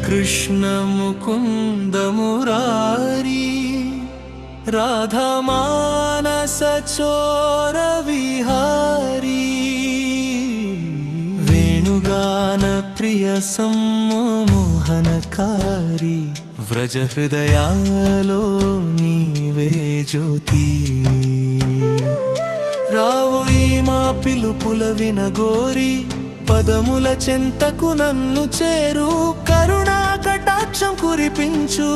कृष्ण मुकुंद मुरारी राधा मानस चोर विहारी वेणुगान प्रिय सम्मोहनकारी व्रज हृदयालो नीवे ज्योति रावोई मा पिलुपुल विनगोरी పదముల చెంతకు నన్ను చేరు కరుణా కటాక్షం కురిపించు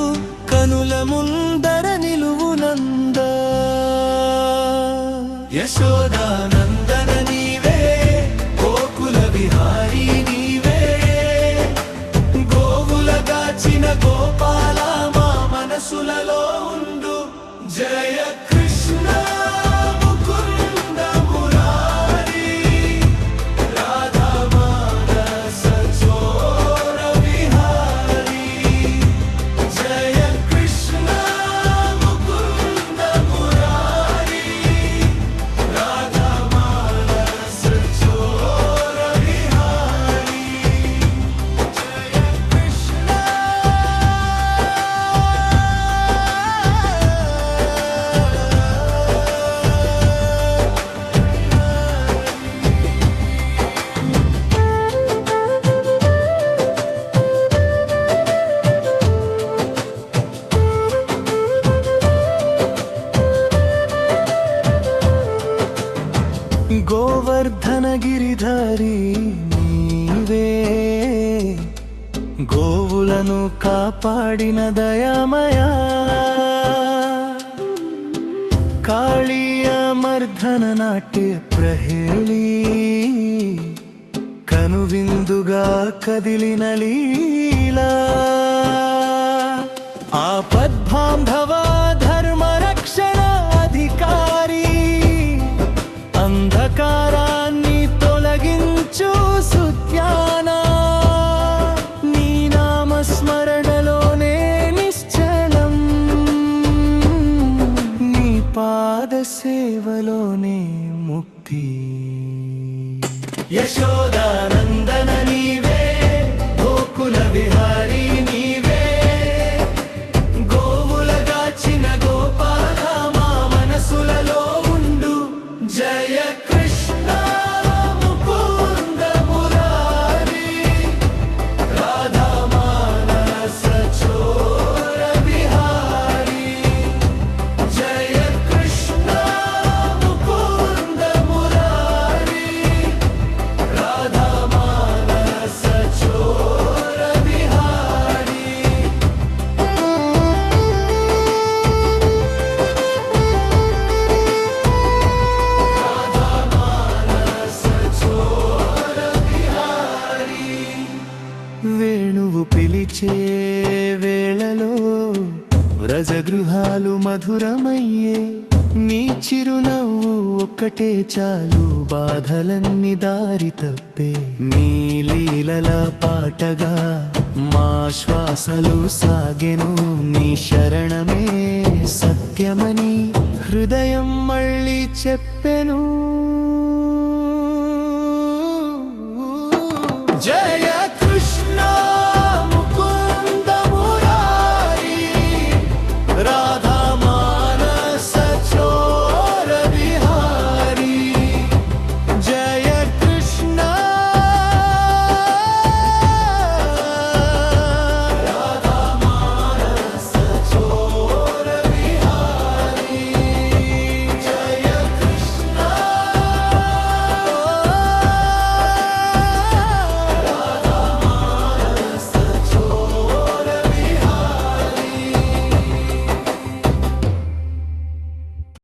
కనుల ముందర నిలువునంద యశోదానందన నీవే గోకుల విహారీ నీవే గోవుల గాచిన గోపాల మా మనసులలో ఉండు జయ కృష్ణ गोवर्धन गिरिधारी नीवे गोवुలను కాపాడిన దయామయా కాళీయ మర్ధన నాట్య ప్రహేళి కనువిందుగా కదిలిన లీలా ఆపద్బాంధవ ధర్మ రక్షణ అధికారి అంధకారాన్ని తొలగించు సుజ్ఞాన నీ నామస్మరణలోనే నిశ్చలం నీ పాద సేవలోనే ముక్తి యశోదానందన నీవే గోకుల విహారీ నీవే గోవుల గాచిన గోపాల మా మనసులలో ఉండు జయ కృష్ణ ముకుంద మురారి రాధా మానస చోర విహారీ జయ కృష్ణ ముకుంద మురారి రాధా మానస చోర విహారీ వేణువు పిలిచే వేళలో వ్రజగృహాలు మధురమయ్యే నీ చిరునవ్వు ఒక్కటే చాలు బాధలన్నీ దారి తప్పే నీ లీలల పాటగా మా శ్వాసలు సాగెను నీ శరణమే సత్యమని హృదయం మళ్ళీ చెప్పెను